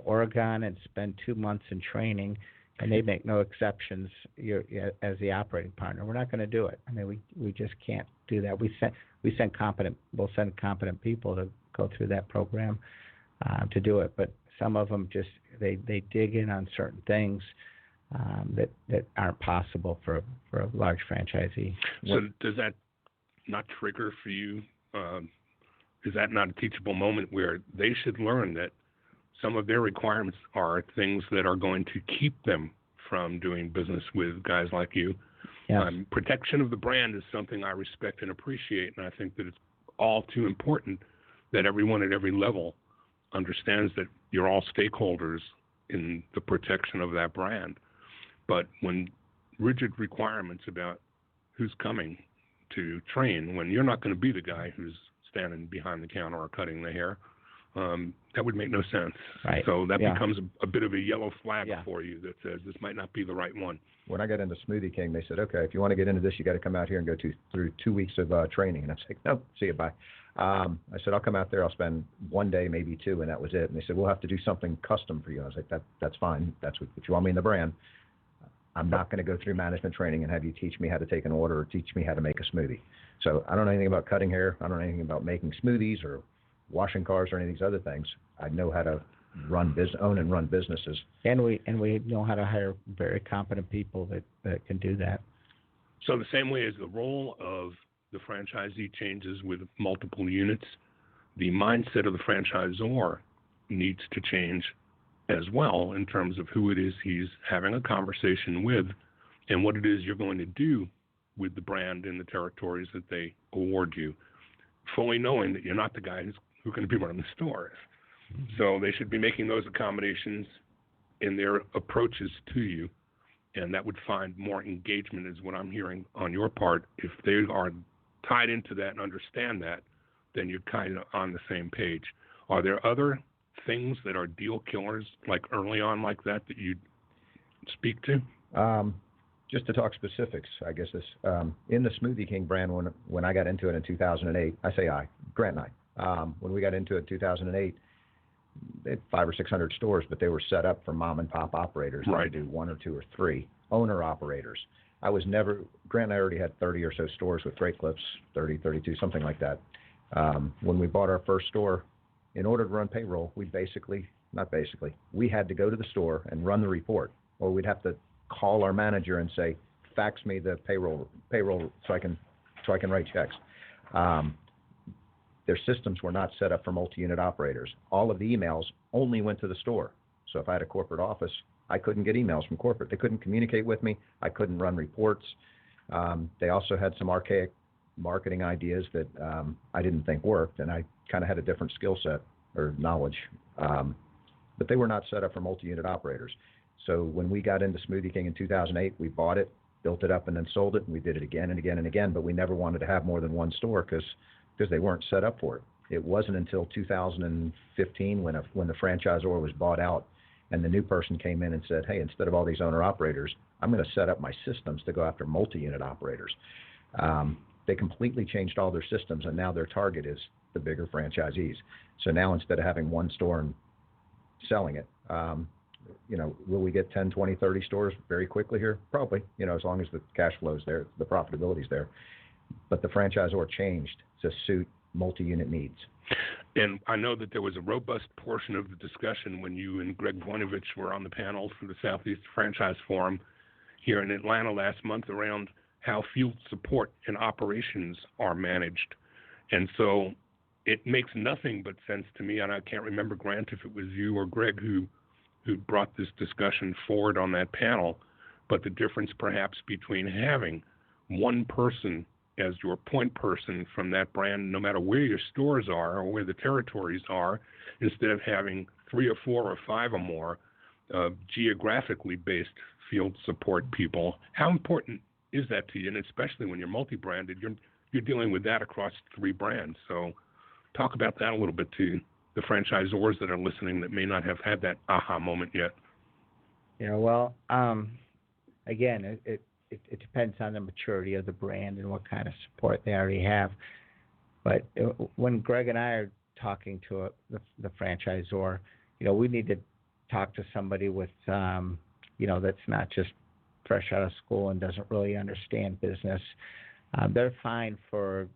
Oregon and spend 2 months in training, and they make no exceptions as the operating partner, we're not going to do it. I mean, we just can't do that. We'll send competent people to go through that program to do it. But some of them just they dig in on certain things that aren't possible for a large franchisee. So does that not trigger for you? Is that not a teachable moment where they should learn that some of their requirements are things that are going to keep them from doing business with guys like you? Yes. Protection of the brand is something I respect and appreciate, and I think that it's all too important that everyone at every level understands that you're all stakeholders in the protection of that brand. But when rigid requirements about who's coming to train, when you're not going to be the guy who's standing behind the counter or cutting the hair, that would make no sense. Right. So that Yeah. becomes a bit of a yellow flag Yeah. for you that says this might not be the right one. When I got into Smoothie King, they said, okay, if you want to get into this, you got to come out here and go through 2 weeks of training. And I was like, no, see you, bye. I said, I'll come out there. I'll spend 1 day, maybe 2, and that was it. And they said, we'll have to do something custom for you. I was like, that's fine. That's what you want me in the brand. I'm not going to go through management training and have you teach me how to take an order or teach me how to make a smoothie. So I don't know anything about cutting hair. I don't know anything about making smoothies or washing cars or any of these other things. I know how to own and run businesses. And we know how to hire very competent people that can do that. So the same way as the role of the franchisee changes with multiple units, the mindset of the franchisor needs to change as well in terms of who it is he's having a conversation with and what it is you're going to do with the brand in the territories that they award you, fully knowing that you're not the guy who's going to be running the stores. So they should be making those accommodations in their approaches to you, and that would find more engagement is what I'm hearing on your part. If they are tied into that and understand that, then you're kind of on the same page. Are there other things that are deal killers, like early on like that you'd speak to? Just to talk specifics, I guess in the Smoothie King brand, when I got into it in 2008, Grant and I, when we got into it in 2008, they had 500 or 600 stores, but they were set up for mom and pop operators. Right. They do 1 or 2 or 3 owner operators. Grant and I already had 30 or so stores with Freight Clips, 30, 32, something like that. When we bought our first store, in order to run payroll, we had to go to the store and run the report, or we'd have to call our manager and say, fax me the payroll so I can write checks. Their systems were not set up for multi-unit operators. All of the emails only went to the store. So if I had a corporate office, I couldn't get emails from corporate. They couldn't communicate with me. I couldn't run reports. They also had some archaic marketing ideas that I didn't think worked, and I kind of had a different skill set or knowledge. But they were not set up for multi-unit operators. So when we got into Smoothie King in 2008, we bought it, built it up, and then sold it, and we did it again and again and again, but we never wanted to have more than one store because they weren't set up for it. It wasn't until 2015 when the franchisor was bought out and the new person came in and said, hey, instead of all these owner-operators, I'm going to set up my systems to go after multi-unit operators. They completely changed all their systems, and now their target is the bigger franchisees. So now instead of having one store and selling it, will we get 10, 20, 30 stores very quickly here? Probably, as long as the cash flow's there, the profitability's there. But the franchisor changed to suit multi-unit needs. And I know that there was a robust portion of the discussion when you and Greg Voinovich were on the panel for the Southeast Franchise Forum here in Atlanta last month around how field support and operations are managed. And so it makes nothing but sense to me, and I can't remember, Grant, if it was you or Greg who brought this discussion forward on that panel, but the difference perhaps between having one person as your point person from that brand, no matter where your stores are or where the territories are, instead of having 3 or 4 or 5 or more geographically based field support people. How important is that to you? And especially when you're multi-branded, you're dealing with that across 3 brands. So talk about that a little bit to the franchisors that are listening that may not have had that aha moment yet. Again, it depends on the maturity of the brand and what kind of support they already have. But when Greg and I are talking to the franchisor, we need to talk to somebody with, that's not just fresh out of school and doesn't really understand business. They're fine for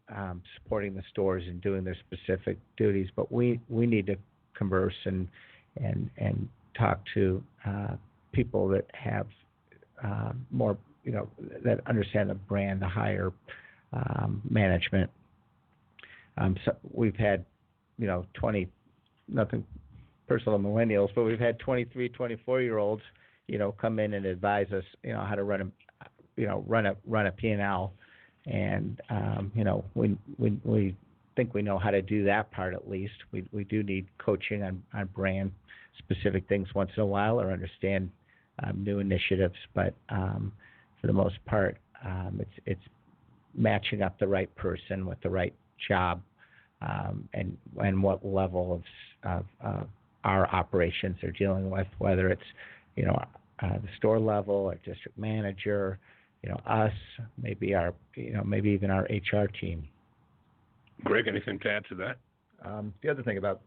supporting the stores and doing their specific duties, but we need to converse and talk to people that have more, that understand the brand, the higher management. So we've had, 20, nothing personal to millennials, but we've had 23, 24-year-olds, come in and advise us, how to run a P&L. And, we think we know how to do that part at least. We do need coaching on brand specific things once in a while or understand new initiatives, but for the most part, it's matching up the right person with the right job and what level of our operations they're dealing with, whether it's, the store level or district manager, us, maybe maybe even our HR team. Greg, anything to add to that? The other thing about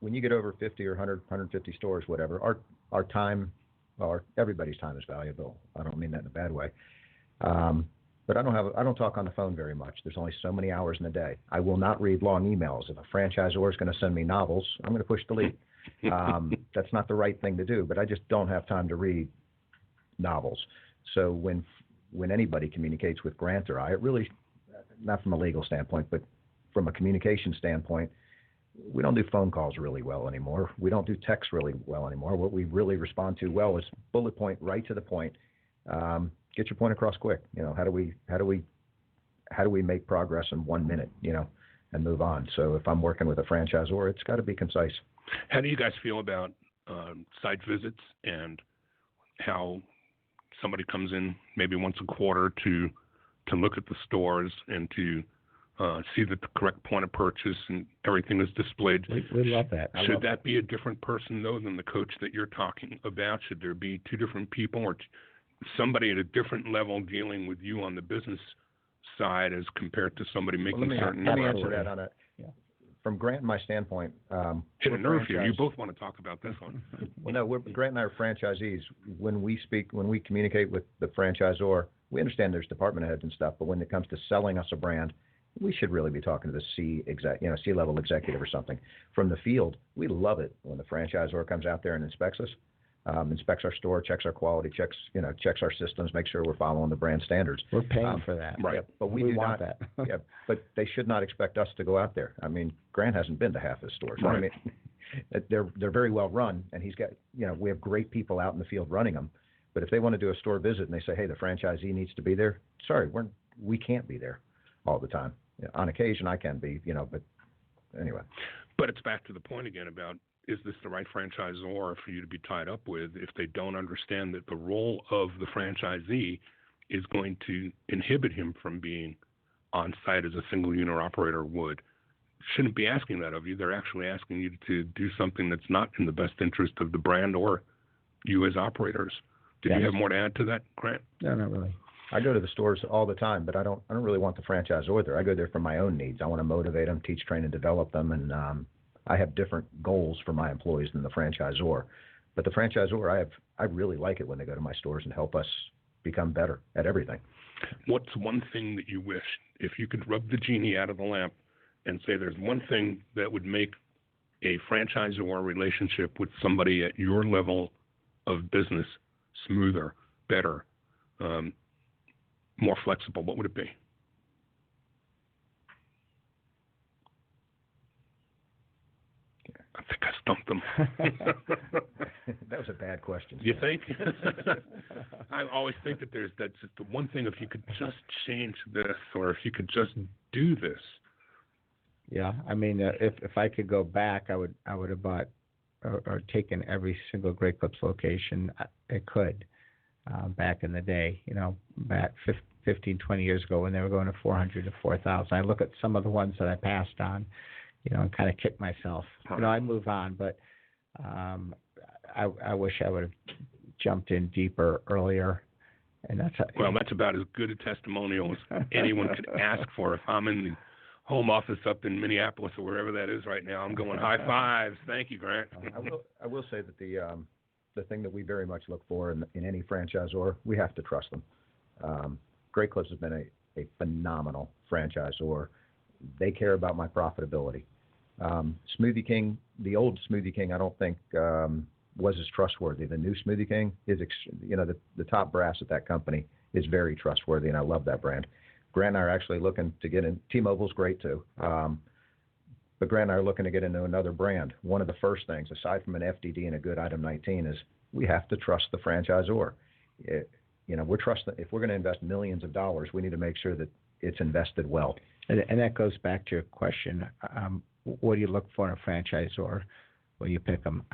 when you get over 50 or 100, 150 stores, whatever, our time, everybody's time is valuable. I don't mean that in a bad way. But I don't talk on the phone very much. There's only so many hours in a day. I will not read long emails. If a franchisor is going to send me novels, I'm going to push delete. That's not the right thing to do, but I just don't have time to read novels. So when anybody communicates with Grant or I, it really, not from a legal standpoint, but from a communication standpoint, we don't do phone calls really well anymore. We don't do text really well anymore. What we really respond to well is bullet point, right to the point. Get your point across quick. How do we make progress in 1 minute? And move on. So if I'm working with a franchisor, it's got to be concise. How do you guys feel about site visits and how somebody comes in maybe once a quarter to look at the stores and to see that the correct point of purchase and everything is displayed? We love that. Should that be a different person, though, than the coach that you're talking about? Should there be two different people or somebody at a different level dealing with you on the business side as compared to somebody making certain... Let me answer that on from Grant and my standpoint. Hit a nerve here. You both want to talk about this one. Well, no, Grant and I are franchisees. When we communicate with the franchisor, we understand there's department heads and stuff, but when it comes to selling us a brand, we should really be talking to the C-level executive or something. From the field, we love it when the franchisor comes out there and inspects us, inspects our store, checks our quality, checks our systems, makes sure we're following the brand standards. We're paying for that. Right. Yeah, but we do want not, that. Yeah, but they should not expect us to go out there. I mean, Grant hasn't been to half his stores. Right. I mean, they're very well run, and he's got, we have great people out in the field running them. But if they want to do a store visit and they say, hey, the franchisee needs to be there, sorry, we can't be there all the time. On occasion, I can be, but anyway. But it's back to the point again about, is this the right franchisor for you to be tied up with if they don't understand that the role of the franchisee is going to inhibit him from being on site as a single unit operator would? Shouldn't be asking that of you. They're actually asking you to do something that's not in the best interest of the brand or you as operators. Did you have more to add to that, Grant? No, not really. I go to the stores all the time, but I don't really want the franchisor there. I go there for my own needs. I want to motivate them, teach, train, and develop them, and I have different goals for my employees than the franchisor. But the franchisor, I really like it when they go to my stores and help us become better at everything. What's one thing that you wish, if you could rub the genie out of the lamp and say there's one thing that would make a franchisor relationship with somebody at your level of business smoother, better, more flexible, what would it be? I think I stumped them. That was a bad question. You think? I always think that that's just the one thing, if you could just change this or if you could just do this. Yeah, I mean, if I could go back, I would have bought or taken every single Great Clips location I could back in the day, back 15, 20 years ago when they were going to 400 to 4,000. I look at some of the ones that I passed on, and kind of kick myself. I move on, but I wish I would have jumped in deeper earlier. And that's about as good a testimonial as anyone could ask for. If I'm in the home office up in Minneapolis or wherever that is right now, I'm going high fives. Thank you, Grant. I will say that the thing that we very much look for in any franchisor, we have to trust them. Great Clips has been a phenomenal franchisor. They care about my profitability. Smoothie King, the old Smoothie King, I don't think was as trustworthy. The new Smoothie King is, the top brass at that company is very trustworthy, and I love that brand. Grant and I are actually looking to get in. T-Mobile's great too, but Grant and I are looking to get into another brand. One of the first things, aside from an FDD and a good item 19, is we have to trust the franchisor. We're trusting. If we're going to invest millions of dollars, we need to make sure that it's invested well. And that goes back to your question. What do you look for in a franchisor when you pick them?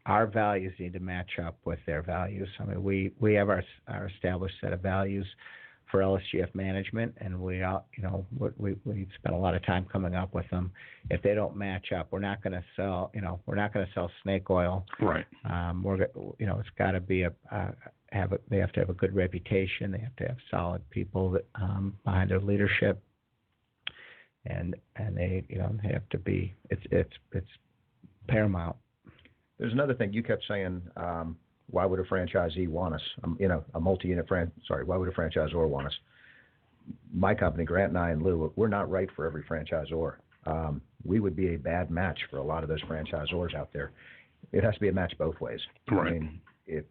Our values need to match up with their values. I mean, we have our established set of values for LSGF Management, and we spent a lot of time coming up with them. If they don't match up, we're not going to sell. We're not going to sell snake oil. Right. It's got to be they have to have a good reputation. They have to have solid people that, behind their leadership, and they have to be. It's paramount. There's another thing you kept saying. Why would a franchisee want us? A multi-unit why would a franchisor want us? My company, Grant and I and Lou, we're not right for every franchisor. We would be a bad match for a lot of those franchisors out there. It has to be a match both ways. Right. I mean, if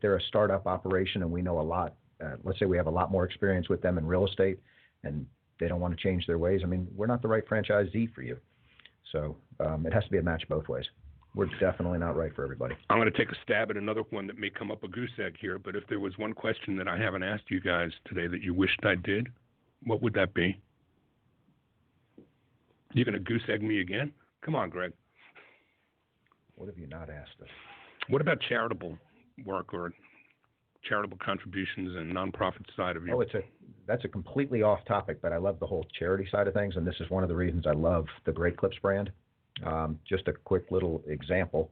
they're a startup operation and we know a lot, let's say we have a lot more experience with them in real estate, and they don't want to change their ways, I mean, we're not the right franchisee for you. So it has to be a match both ways. We're definitely not right for everybody. I'm going to take a stab at another one that may come up a goose egg here, but if there was one question that I haven't asked you guys today that you wished I did, what would that be? You're going to goose egg me again? Come on, Greg. What have you not asked us? What about charitable work or charitable contributions and nonprofit side of you? That's a completely off topic, but I love the whole charity side of things, and this is one of the reasons I love the Great Clips brand. Just a quick little example.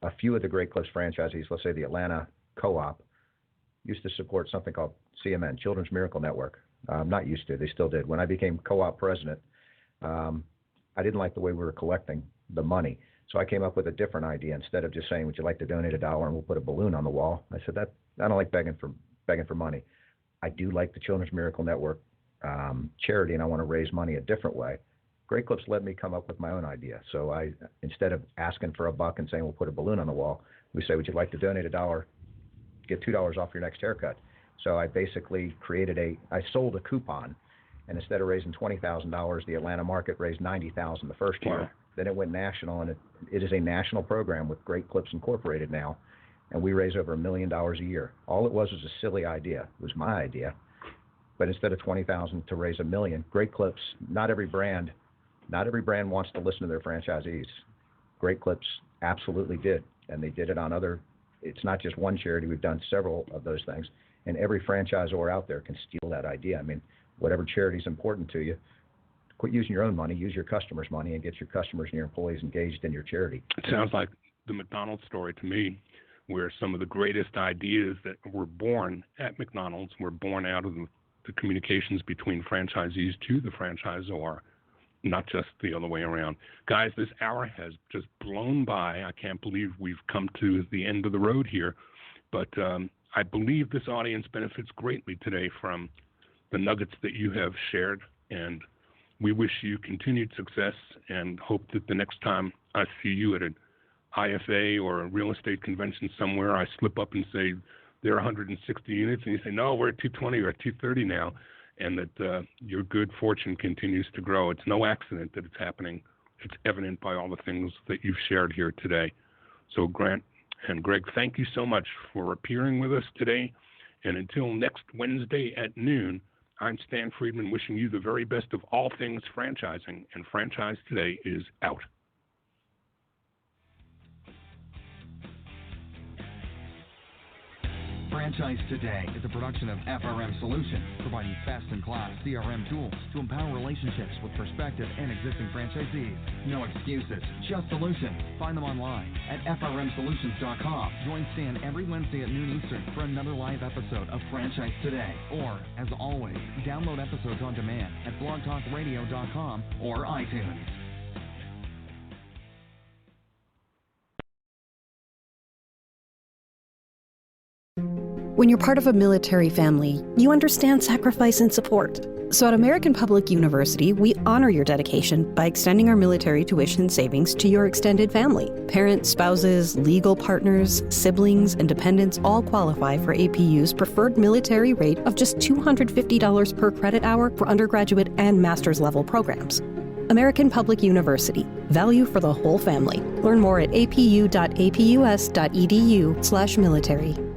A few of the Great Clips franchisees, let's say the Atlanta Co-op, used to support something called CMN, Children's Miracle Network. Not used to, they still did. When I became co-op president, I didn't like the way we were collecting the money. So I came up with a different idea. Instead of just saying, would you like to donate $1 and we'll put a balloon on the wall? I said, I don't like begging for money. I do like the Children's Miracle Network charity, and I want to raise money a different way. Great Clips let me come up with my own idea. So instead of asking for $1 and saying we'll put a balloon on the wall, we say, would you like to donate $1, get $2 off your next haircut? So I basically I sold a coupon, and instead of raising $20,000, the Atlanta market raised $90,000 the first year. Wow. Then it went national, and it is a national program with Great Clips Incorporated now, and we raise over $1 million a year. All it was a silly idea. It was my idea. But instead of $20,000 to raise $1 million, Great Clips, not every brand wants to listen to their franchisees. Great Clips absolutely did, and they did it on it's not just one charity. We've done several of those things, and every franchisor out there can steal that idea. I mean, whatever charity is important to you, quit using your own money, use your customers' money, and get your customers and your employees engaged in your charity. It sounds like the McDonald's story to me, where some of the greatest ideas that were born at McDonald's were born out of the communications between franchisees to the franchisor, not just the other way around. Guys, this hour has just blown by. I can't believe we've come to the end of the road here, but I believe this audience benefits greatly today from the nuggets that you have shared, and we wish you continued success and hope that the next time I see you at an IFA or a real estate convention somewhere, I slip up and say, there are 160 units, and you say, no, we're at 220 or 230 now, and that your good fortune continues to grow. It's no accident that it's happening. It's evident by all the things that you've shared here today. So Grant and Greg, thank you so much for appearing with us today. And until next Wednesday at noon, I'm Stan Friedman wishing you the very best of all things franchising, and Franchise Today is out. Franchise Today is a production of FRM Solutions, providing best-in-class CRM tools to empower relationships with prospective and existing franchisees. No excuses, just solutions. Find them online at frmsolutions.com. Join Stan every Wednesday at noon Eastern for another live episode of Franchise Today. Or, as always, download episodes on demand at blogtalkradio.com or iTunes. When you're part of a military family, you understand sacrifice and support. So at American Public University, we honor your dedication by extending our military tuition savings to your extended family. Parents, spouses, legal partners, siblings, and dependents all qualify for APU's preferred military rate of just $250 per credit hour for undergraduate and master's level programs. American Public University. Value for the whole family. Learn more at apu.apus.edu/military.